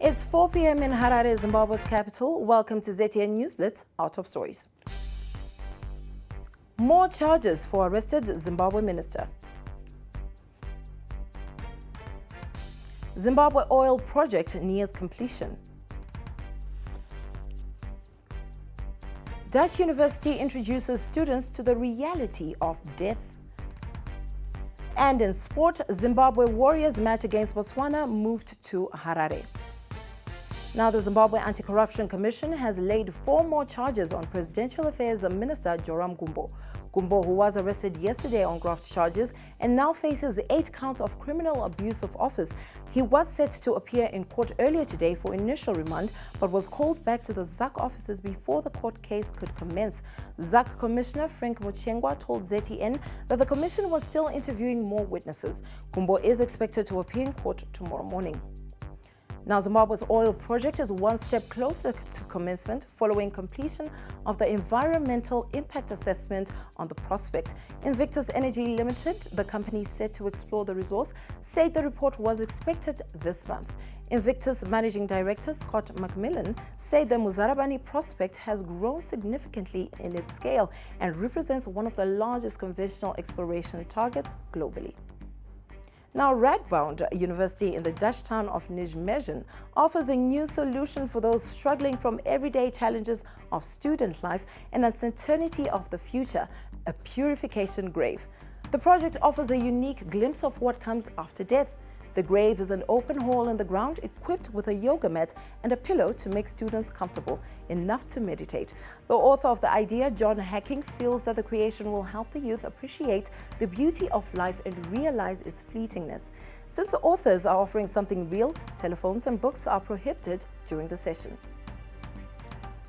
It's 4 p.m. in Harare, Zimbabwe's capital. Welcome to ZTN News Blitz, our top stories. More charges for arrested Zimbabwe minister. Zimbabwe oil project nears completion. Dutch university introduces students to the reality of death. And in sport, Zimbabwe Warriors match against Botswana moved to Harare. Now, the Zimbabwe Anti-Corruption Commission has laid 4 more charges on Presidential Affairs Minister Joram Gumbo. Gumbo, who was arrested yesterday on graft charges and now faces 8 counts of criminal abuse of office. He was set to appear in court earlier today for initial remand, but was called back to the ZAC offices before the court case could commence. ZAC Commissioner Frank Muchengwa told ZTN that the commission was still interviewing more witnesses. Gumbo is expected to appear in court tomorrow morning. Now, Zimbabwe's oil project is one step closer to commencement following completion of the environmental impact assessment on the prospect. Invictus Energy Limited, the company set to explore the resource, said the report was expected this month. Invictus Managing Director Scott McMillan said the Muzarabani prospect has grown significantly in its scale and represents one of the largest conventional exploration targets globally. Now, Radboud University in the Dutch town of Nijmegen offers a new solution for those struggling from everyday challenges of student life and uncertainty of the future, a purification grave. The project offers a unique glimpse of what comes after death. The grave is an open hole in the ground equipped with a yoga mat and a pillow to make students comfortable enough to meditate. The author of the idea, John Hacking, feels that the creation will help the youth appreciate the beauty of life and realize its fleetingness. Since the authors are offering something real, telephones and books are prohibited during the session.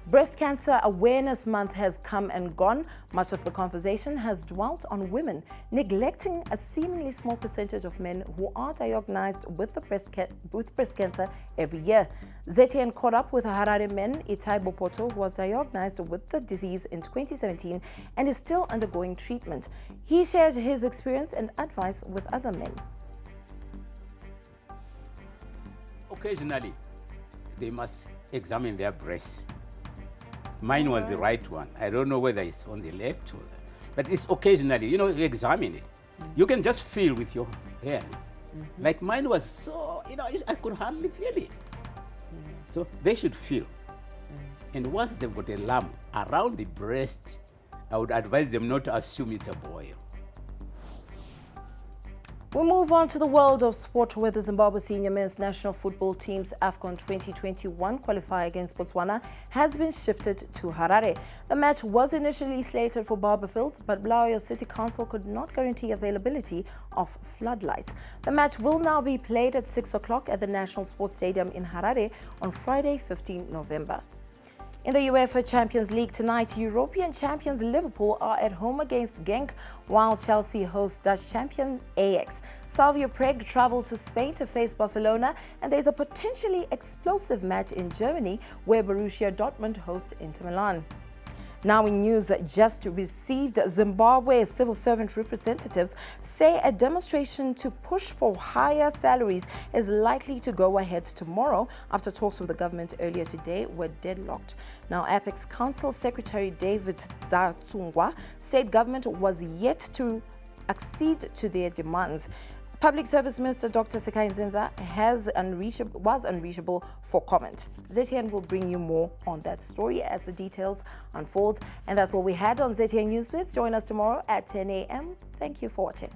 Breast Cancer Awareness Month has come and gone. Much of the conversation has dwelt on women, neglecting a seemingly small percentage of men who are diagnosed with breast cancer every year. ZTN caught up with a Harare man, Itai Bopoto, who was diagnosed with the disease in 2017 and is still undergoing treatment. He shared his experience and advice with other men. Occasionally, they must examine their breasts. Mine was the right one. I don't know whether it's on the left or but it's occasionally, you examine it. You can just feel with your hand. Like mine was so, I could hardly feel it. So they should feel. And once they've got a lump around the breast, I would advise them not to assume it's a boil. We move on to the world of sport, where the Zimbabwe senior men's national football team's AFCON 2021 qualifier against Botswana has been shifted to Harare. The match was initially slated for Barberfields, but Bulawayo City Council could not guarantee availability of floodlights. The match will now be played at 6 o'clock at the National Sports Stadium in Harare on Friday, 15 November. In the UEFA Champions League tonight, European champions Liverpool are at home against Genk, while Chelsea hosts Dutch champion Ajax. Slavia Prague travels to Spain to face Barcelona, and there's a potentially explosive match in Germany where Borussia Dortmund hosts Inter Milan. Now, in news just received, Zimbabwe civil servant representatives say a demonstration to push for higher salaries is likely to go ahead tomorrow after talks with the government earlier today were deadlocked. Now, Apex Council Secretary David Zatsungwa said government was yet to accede to their demands. Public Service Minister Dr. Sekai Nzenza was unreachable for comment. ZTN will bring you more on that story as the details unfold. And that's what we had on ZTN News Blitz. Join us tomorrow at 10 a.m. Thank you for watching.